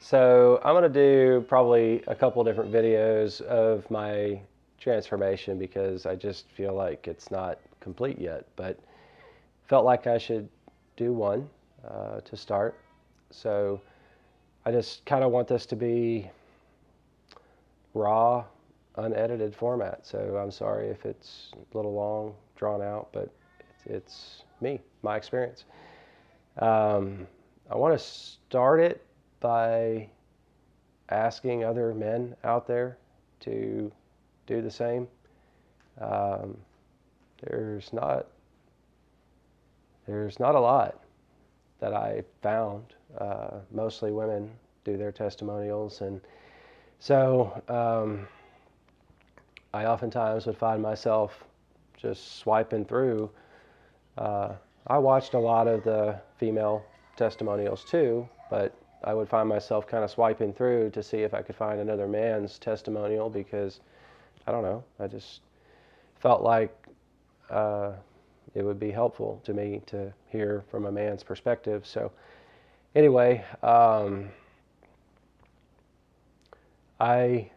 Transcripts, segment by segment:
So I'm going to do probably a couple different videos of my transformation because I just feel like it's not complete yet, but felt like I should do one to start. So I just kind of want this to be raw, unedited format. So I'm sorry if it's a little long, drawn out, but it's me, my experience. I want to start it by asking other men out there to do the same. Um, there's not there's not a lot that I found. Mostly women do their testimonials, and so I oftentimes would find myself just swiping through. Uh, I watched a lot of the female testimonials too, but I would find myself kind of swiping through to see if I could find another man's testimonial because I don't know, I just felt like uh, it would be helpful to me to hear from a man's perspective. So anyway, I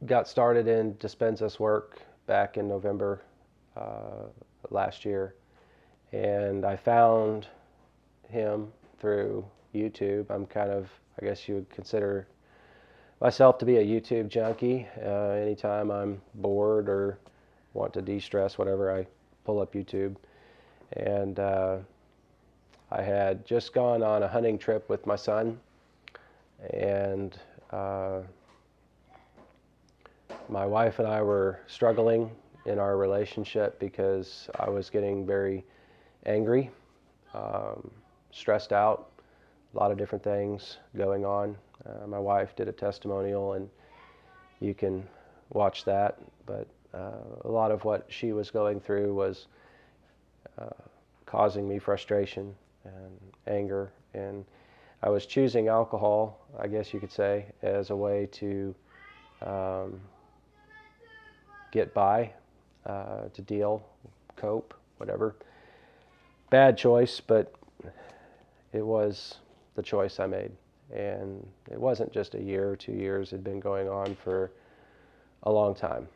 got started in Dispenza's work back in November last year, and I found him through YouTube. I'm kind of, I guess you would consider myself to be a YouTube junkie. Anytime I'm bored or want to de-stress, whatever, I pull up YouTube. And I had just gone on a hunting trip with my son, and my wife and I were struggling in our relationship because I was getting very angry, stressed out, a lot of different things going on. My wife did a testimonial, and you can watch that, but a lot of what she was going through was causing me frustration and anger, and I was choosing alcohol, I guess you could say, as a way to get by, to deal, cope, whatever. Bad choice, but it was the choice I made. And it wasn't just a year or 2 years. It had been going on for a long time,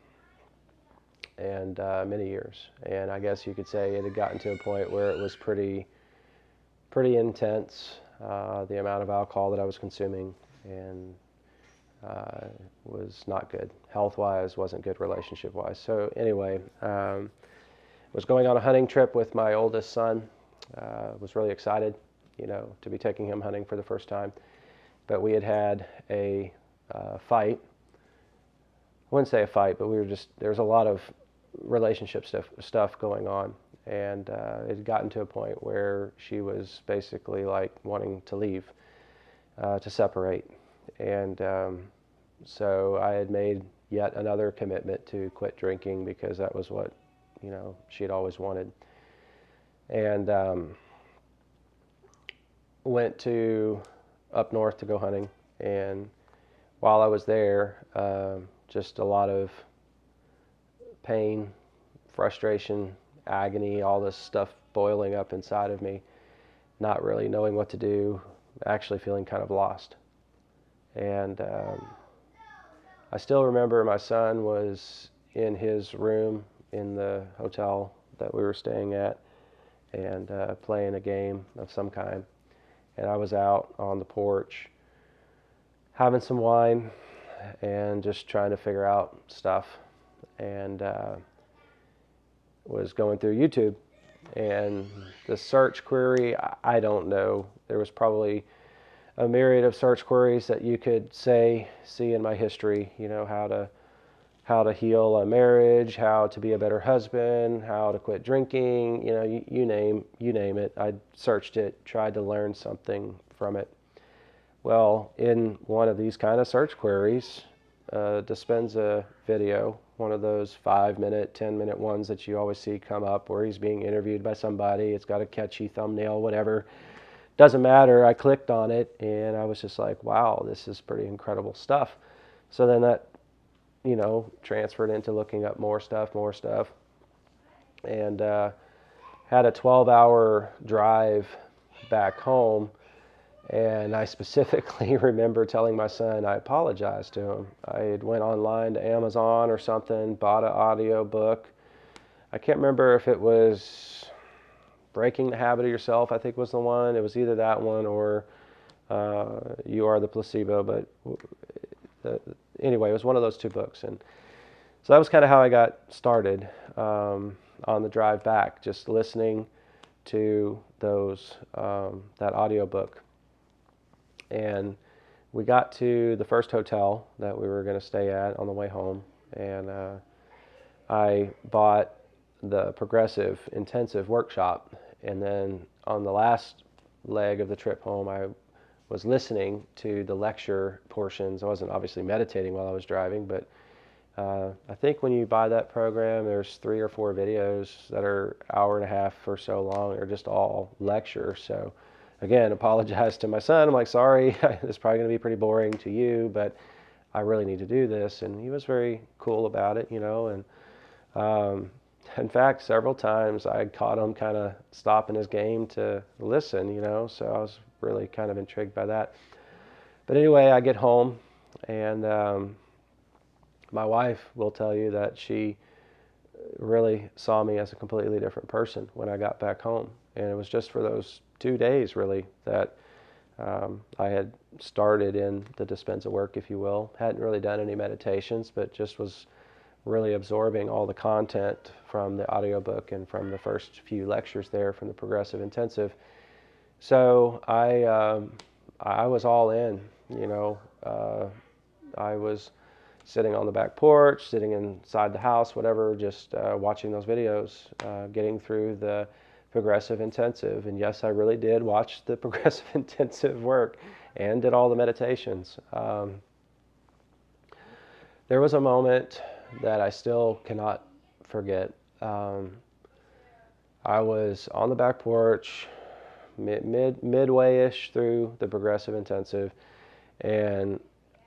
and many years. And I guess you could say it had gotten to a point where it was pretty intense, the amount of alcohol that I was consuming, and was not good. Health-wise, wasn't good relationship-wise. So anyway, was going on a hunting trip with my oldest son. Was really excited, to be taking him hunting for the first time. But we had a fight. I wouldn't say a fight, but there was a lot of relationship stuff going on. And it had gotten to a point where she was basically like wanting to leave, to separate. And so I had made yet another commitment to quit drinking because that was what, she had always wanted. And went to up north to go hunting. And while I was there, just a lot of pain, frustration, agony, all this stuff boiling up inside of me, not really knowing what to do, actually feeling kind of lost. And I still remember my son was in his room in the hotel that we were staying at, and playing a game of some kind. And I was out on the porch having some wine and just trying to figure out stuff, and was going through YouTube. And the search query, I don't know, there was probably a myriad of search queries that you could see in my history, how to heal a marriage, how to be a better husband, how to quit drinking, you name it. I searched it, tried to learn something from it. Well, in one of these kind of search queries, Dispenza video, one of those 5-minute, 10-minute ones that you always see come up where he's being interviewed by somebody. It's got a catchy thumbnail, whatever. Doesn't matter. I clicked on it, and I was just like, wow, this is pretty incredible stuff. So then that, transferred into looking up more stuff, and had a 12-hour drive back home And I specifically remember telling my son I apologized to him. I had went online to Amazon or something, bought an audio book. I can't remember if it was Breaking the Habit of Yourself, I think was the one. It was either that one or You Are the Placebo. But anyway, it was one of those two books. And so that was kind of how I got started on the drive back, just listening to that audio book. And we got to the first hotel that we were going to stay at on the way home, and I bought the progressive intensive workshop. And then on the last leg of the trip home, I was listening to the lecture portions. I wasn't obviously meditating while I was driving, but I think when you buy that program, there's 3 or 4 videos that are hour and a half or so long. They're just all lecture. So again, apologize to my son. I'm like, sorry, it's probably going to be pretty boring to you, but I really need to do this. And he was very cool about it, and in fact, several times I caught him kind of stopping his game to listen, so I was really kind of intrigued by that. But anyway, I get home, and my wife will tell you that she really saw me as a completely different person when I got back home. And it was just for those 2 days, really, that I had started in the Dispenza work, if you will. Hadn't really done any meditations, but just was really absorbing all the content from the audiobook and from the first few lectures there from the Progressive Intensive. So I was all in, I was sitting on the back porch, sitting inside the house, whatever, just watching those videos, getting through the Progressive Intensive. And yes, I really did watch the Progressive Intensive work and did all the meditations. There was a moment that I still cannot forget. I was on the back porch, midway-ish through the Progressive Intensive, and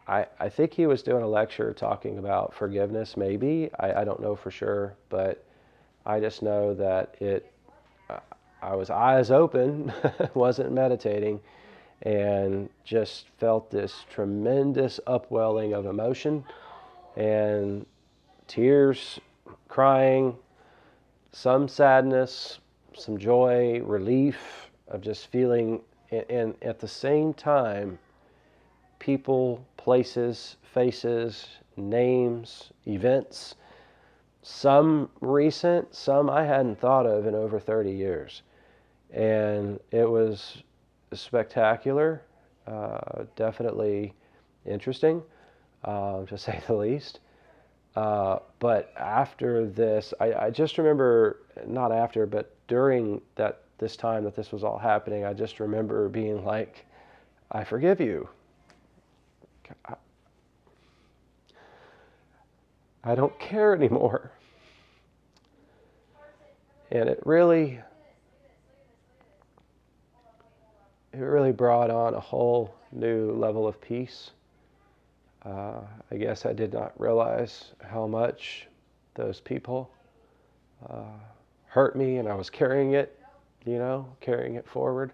I think he was doing a lecture talking about forgiveness, maybe. I don't know for sure, but I just know that I was eyes open, wasn't meditating, and just felt this tremendous upwelling of emotion and tears, crying, some sadness, some joy, relief of just feeling, and at the same time, people, places, faces, names, events, some recent, some I hadn't thought of in over 30 years. And it was spectacular, definitely interesting, to say the least. But after this, I just remember, not after, but during this time that this was all happening, I just remember being like, I forgive you. I don't care anymore. And it really brought on a whole new level of peace. I guess I did not realize how much those people hurt me, and I was carrying it, carrying it forward.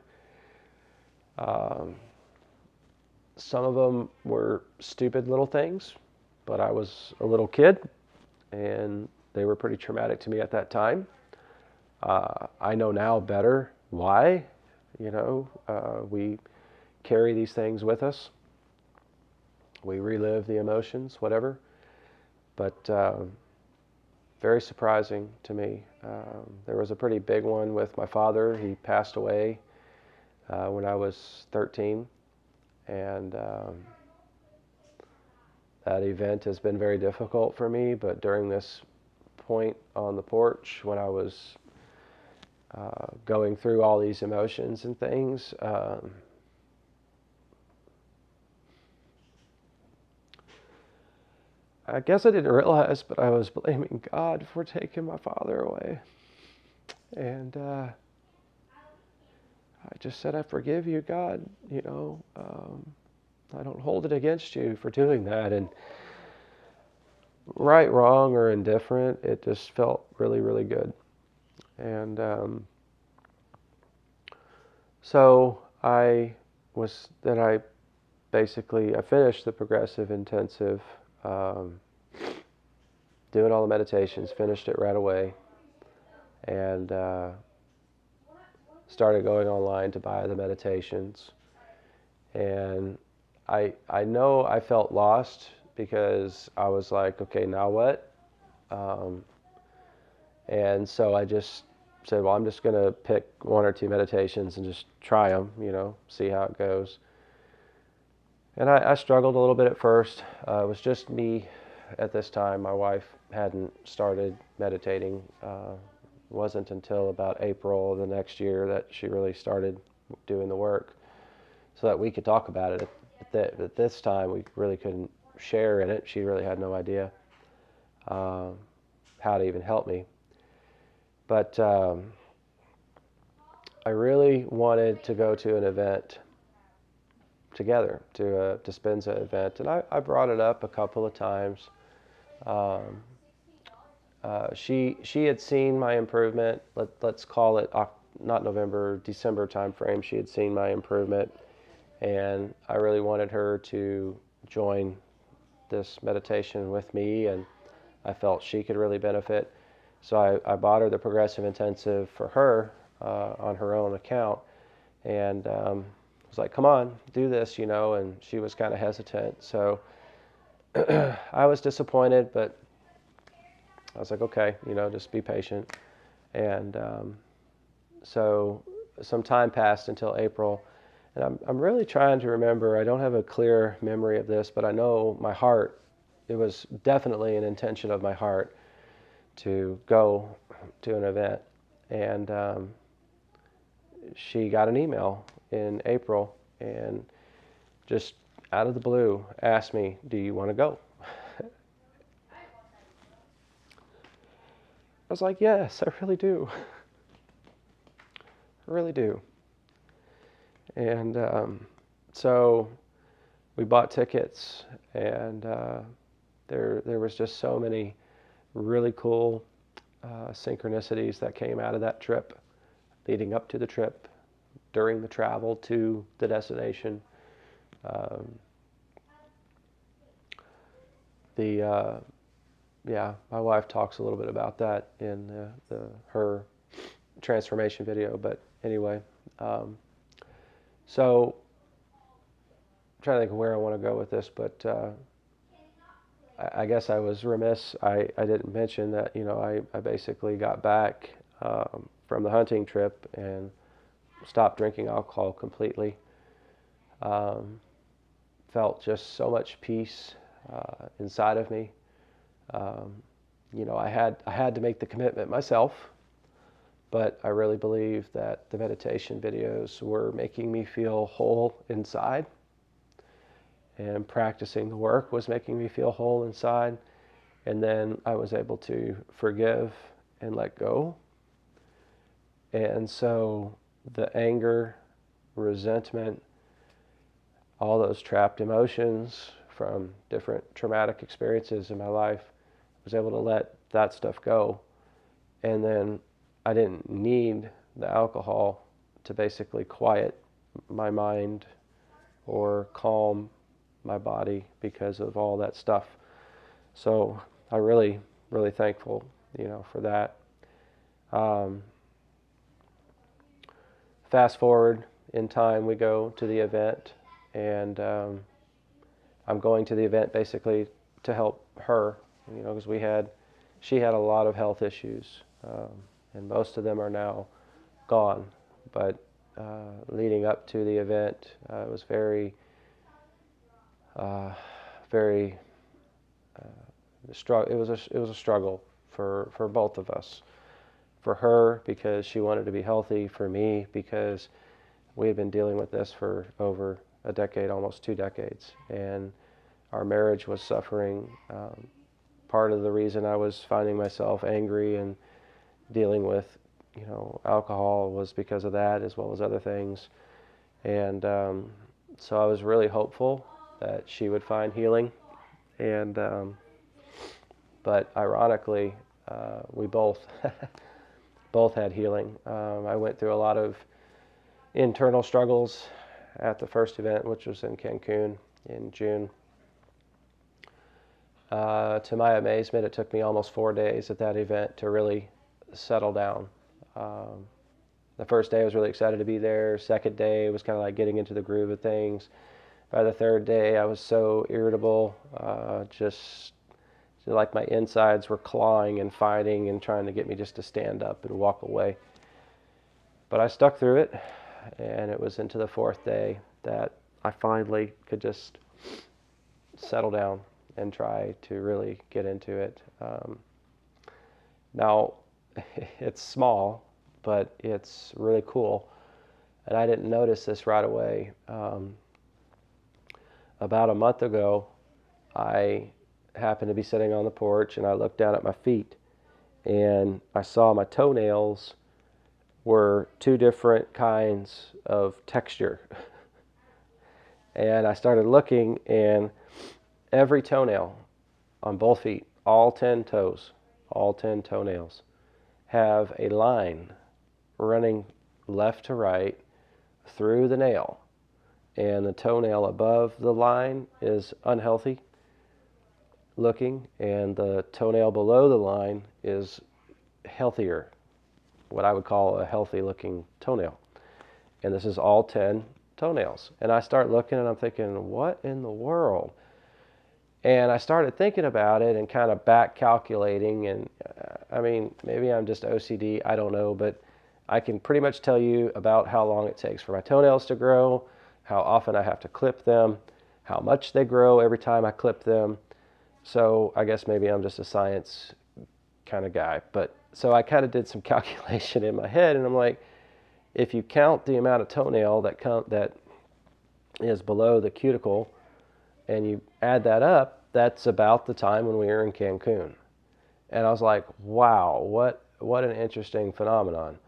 Some of them were stupid little things, but I was a little kid, and they were pretty traumatic to me at that time. I know now better why, we carry these things with us. We relive the emotions, whatever. But very surprising to me. There was a pretty big one with my father. He passed away when I was 13. And that event has been very difficult for me. But during this point on the porch, when I was going through all these emotions and things, I guess I didn't realize, but I was blaming God for taking my father away. And I just said, I forgive you, God. I don't hold it against you for doing that. And right, wrong, or indifferent, it just felt really, really good. And so I was that I finished the progressive intensive, doing all the meditations, finished it right away, and started going online to buy the meditations. And I know I felt lost because I was like, okay, now what? And so I just said, well, I'm just going to pick one or two meditations and just try them, see how it goes. And I struggled a little bit at first. It was just me at this time. My wife hadn't started meditating. It wasn't until about April of the next year that she really started doing the work so that we could talk about it. At this time, we really couldn't share in it. She really had no idea how to even help me. But I really wanted to go to an event together, to a Dispenza event, and I brought it up a couple of times. She had seen my improvement. Let's call it not November, December timeframe. She had seen my improvement, and I really wanted her to join this meditation with me, and I felt she could really benefit. So I bought her the progressive intensive for her on her own account, and was like, come on, do this, and she was kind of hesitant. So I was disappointed, but I was like, okay, just be patient. And so some time passed until April, and I'm really trying to remember. I don't have a clear memory of this, but I know my heart, it was definitely an intention of my heart to go to an event. And she got an email in April and just out of the blue asked me, do you want to go? I was like, yes, I really do. I really do. And so we bought tickets, and there was just so many really cool synchronicities that came out of that trip, leading up to the trip, during the travel to the destination. My wife talks a little bit about that in her transformation video. But anyway, so I'm trying to think of where I want to go with this, but I guess I was remiss. I didn't mention that, I basically got back from the hunting trip and stopped drinking alcohol completely. Felt just so much peace inside of me. I had to make the commitment myself, but I really believe that the meditation videos were making me feel whole inside, and practicing the work was making me feel whole inside. And then I was able to forgive and let go. And so the anger, resentment, all those trapped emotions from different traumatic experiences in my life, I was able to let that stuff go. And then I didn't need the alcohol to basically quiet my mind or calm my body because of all that stuff. So I'm really, really thankful, for that. Fast forward in time, we go to the event, and I'm going to the event basically to help her, because she had a lot of health issues, and most of them are now gone. But leading up to the event, it was very it was a struggle for both of us. For her, because she wanted to be healthy. For me, because we had been dealing with this for over a decade, almost 2 decades, and our marriage was suffering. Part of the reason I was finding myself angry and dealing with, alcohol was because of that, as well as other things. And so I was really hopeful that she would find healing. And but ironically, we both had healing. I went through a lot of internal struggles at the first event, which was in Cancun in June. To my amazement, it took me almost 4 days at that event to really settle down. The first day I was really excited to be there. Second day was kind of like getting into the groove of things. By the third day, I was so irritable, just like my insides were clawing and fighting and trying to get me just to stand up and walk away. But I stuck through it, and it was into the fourth day that I finally could just settle down and try to really get into it. Now, it's small, but it's really cool, and I didn't notice this right away. About a month ago, I happened to be sitting on the porch, and I looked down at my feet, and I saw my toenails were two different kinds of texture. And I started looking, and every toenail on both feet, all 10 toes, all 10 toenails, have a line running left to right through the nail. And the toenail above the line is unhealthy looking, and the toenail below the line is healthier, what I would call a healthy looking toenail. And this is all 10 toenails. And I start looking and I'm thinking, what in the world? And I started thinking about it and kind of back calculating. And I mean, maybe I'm just OCD, I don't know, but I can pretty much tell you about how long it takes for my toenails to grow, how often I have to clip them, how much they grow every time I clip them. So I guess maybe I'm just a science kind of guy. But so I kind of did some calculation in my head, and I'm like, if you count the amount of toenail that is below the cuticle, and you add that up, that's about the time when we were in Cancun. And I was like, wow, what an interesting phenomenon.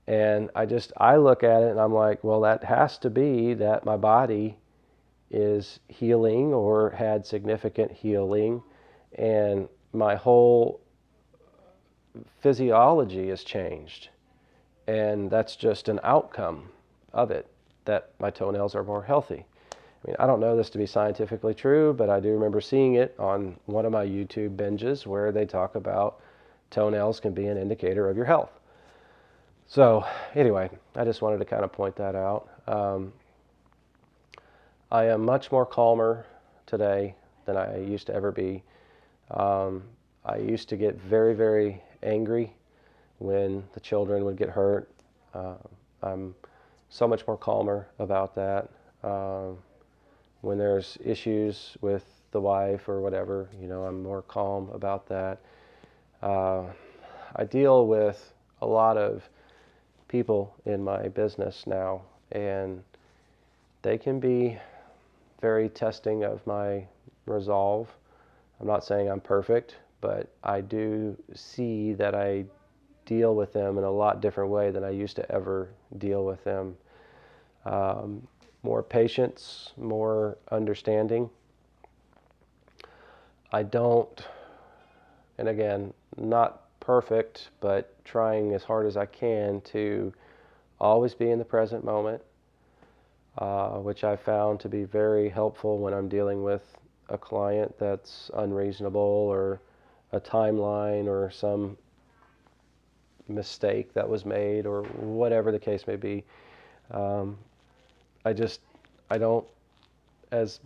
And I look at it and I'm like, well, that has to be that my body is healing or had significant healing, and my whole physiology has changed. And that's just an outcome of it, that my toenails are more healthy. I mean, I don't know this to be scientifically true, but I do remember seeing it on one of my YouTube binges where they talk about toenails can be an indicator of your health. So anyway, I just wanted to kind of point that out. I am much more calmer today than I used to ever be. I used to get very, very angry when the children would get hurt. I'm so much more calmer about that. When there's issues with the wife or whatever, I'm more calm about that. I deal with a lot of people in my business now, and they can be very testing of my resolve. I'm not saying I'm perfect, but I do see that I deal with them in a lot different way than I used to ever deal with them. More patience, more understanding. I don't, and again, not perfect, but trying as hard as I can to always be in the present moment, which I found to be very helpful when I'm dealing with a client that's unreasonable, or a timeline, or some mistake that was made, or whatever the case may be. I don't, as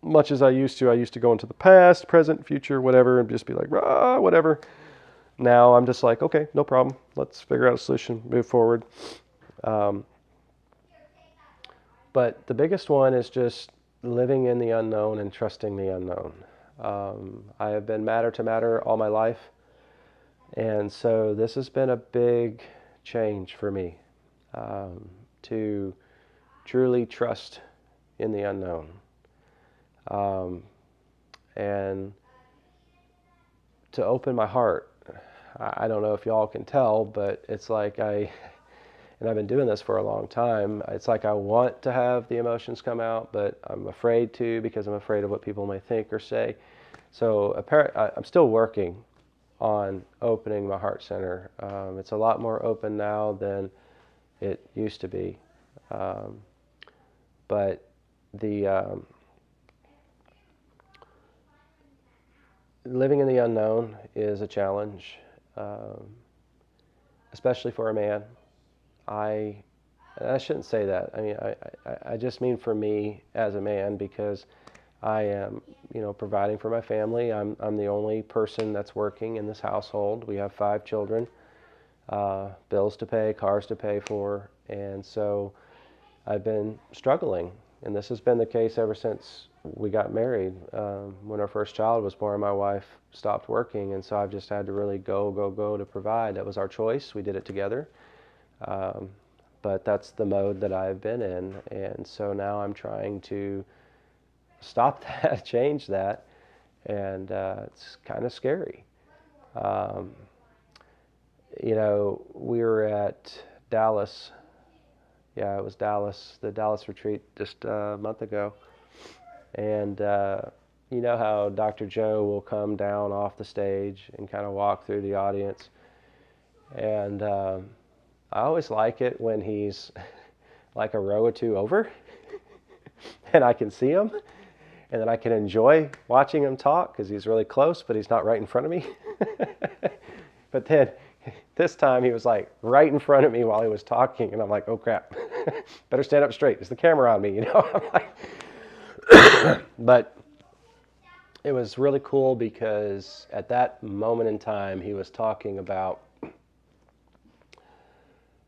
much as I used to go into the past, present, future, whatever, and just be like, whatever. Now I'm just like, okay, no problem. Let's figure out a solution, move forward. But the biggest one is just living in the unknown and trusting the unknown. I have been matter to matter all my life. And so this has been a big change for me, to truly trust in the unknown. And to open my heart. I don't know if y'all can tell, but it's like and I've been doing this for a long time, it's like I want to have the emotions come out, but I'm afraid to, because I'm afraid of what people may think or say. So I'm still working on opening my heart center. It's a lot more open now than it used to be. But the living in the unknown is a challenge, um, especially for a man. And I shouldn't say that. I mean, I just mean for me as a man, because I am, providing for my family. I'm the only person that's working in this household. We have 5 children, bills to pay, cars to pay for, and so I've been struggling. And this has been the case ever since we got married. When our first child was born, my wife stopped working, and so I've just had to really go to provide. That was our choice. We did it together. Um, but that's the mode that I've been in, and so now I'm trying to stop that, change that, and it's kind of scary. Um, we were at Dallas. Yeah, it was Dallas, the Dallas retreat just a month ago, and you know how Dr. Joe will come down off the stage and kind of walk through the audience, and I always like it when he's like a row or two over and I can see him, and then I can enjoy watching him talk because he's really close, but he's not right in front of me. But then this time he was like right in front of me while he was talking, and I'm like, oh crap, better stand up straight. Is the camera on me? I'm like, but it was really cool because at that moment in time he was talking about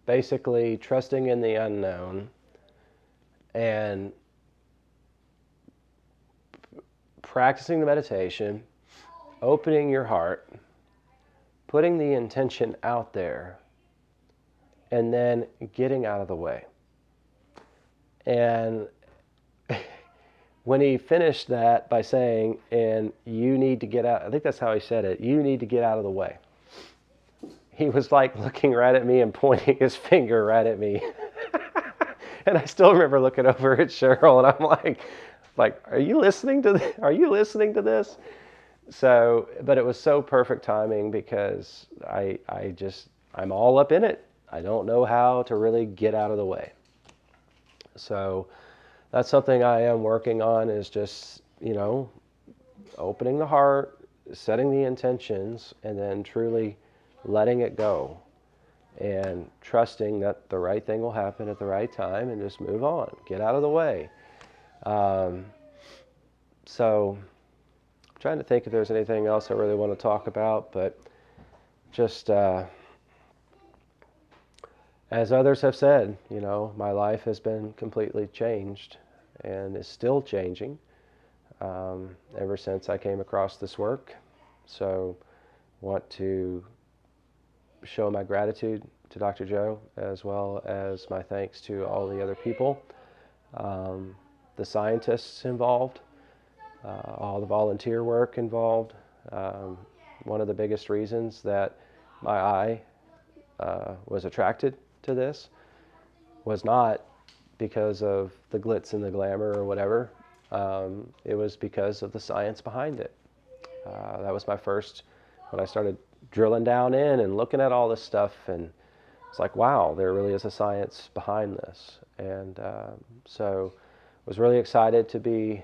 basically trusting in the unknown and practicing the meditation, opening your heart, putting the intention out there, and then getting out of the way. And when he finished that by saying, and you need to get out, I think that's how he said it, you need to get out of the way. He was like looking right at me and pointing his finger right at me. And I still remember looking over at Cheryl, and I'm like, are you listening to this? Are you listening to this? So, but it was so perfect timing because I'm all up in it. I don't know how to really get out of the way. So that's something I am working on, is just, opening the heart, setting the intentions, and then truly letting it go and trusting that the right thing will happen at the right time, and just move on, get out of the way. So I'm trying to think if there's anything else I really want to talk about, but just as others have said, my life has been completely changed and is still changing ever since I came across this work. So want to show my gratitude to Dr. Joe, as well as my thanks to all the other people, the scientists involved, all the volunteer work involved. One of the biggest reasons that my eye was attracted to this was not because of the glitz and the glamour or whatever. It was because of the science behind it. That was my first, when I started drilling down in and looking at all this stuff, and it's like, wow, there really is a science behind this. And so was really excited to be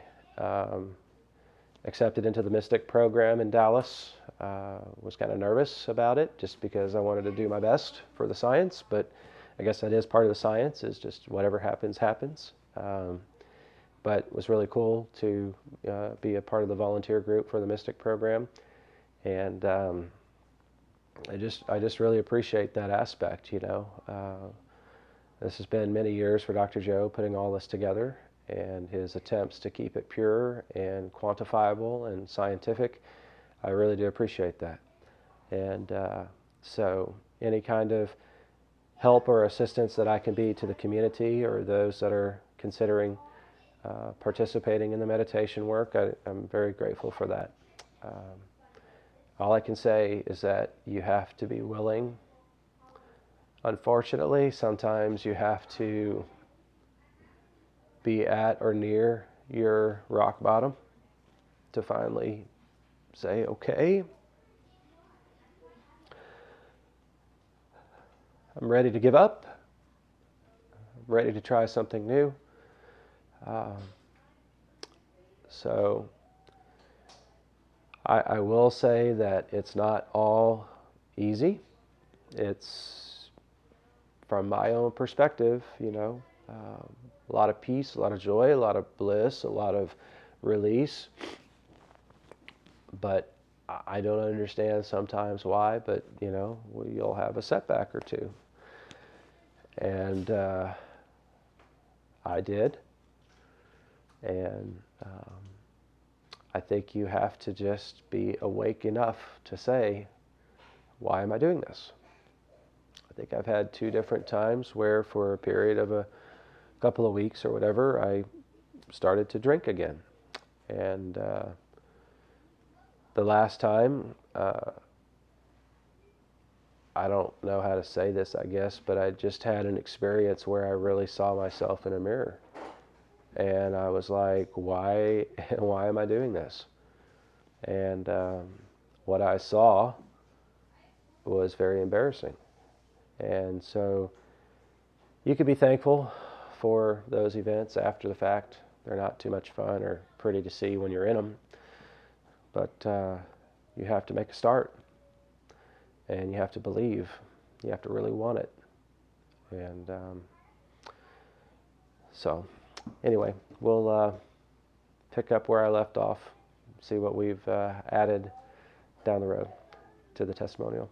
accepted into the Mystic program in Dallas. Was kind of nervous about it just because I wanted to do my best for the science, but I guess that is part of the science, is just whatever happens, happens. But it was really cool to be a part of the volunteer group for the Mystic program. And I just really appreciate that aspect, This has been many years for Dr. Joe putting all this together, and his attempts to keep it pure and quantifiable and scientific. I really do appreciate that. And so any kind of help or assistance that I can be to the community or those that are considering participating in the meditation work, I'm very grateful for that. All I can say is that you have to be willing. Unfortunately, sometimes you have to be at or near your rock bottom to finally say, okay, I'm ready to give up. I'm ready to try something new. Um, so I will say that it's not all easy. It's, from my own perspective, a lot of peace, a lot of joy, a lot of bliss, a lot of release. But I don't understand sometimes why, but you'll have a setback or two. And I did. And I think you have to just be awake enough to say, why am I doing this? I think I've had two different times where for a period of a couple of weeks or whatever, I started to drink again. And the last time, I don't know how to say this, I guess, but I just had an experience where I really saw myself in a mirror. And I was like, why am I doing this? And what I saw was very embarrassing. And so you could be thankful for those events after the fact. They're not too much fun or pretty to see when you're in them. But you have to make a start. And you have to believe. You have to really want it. And so anyway, we'll pick up where I left off, see what we've added down the road to the testimonial.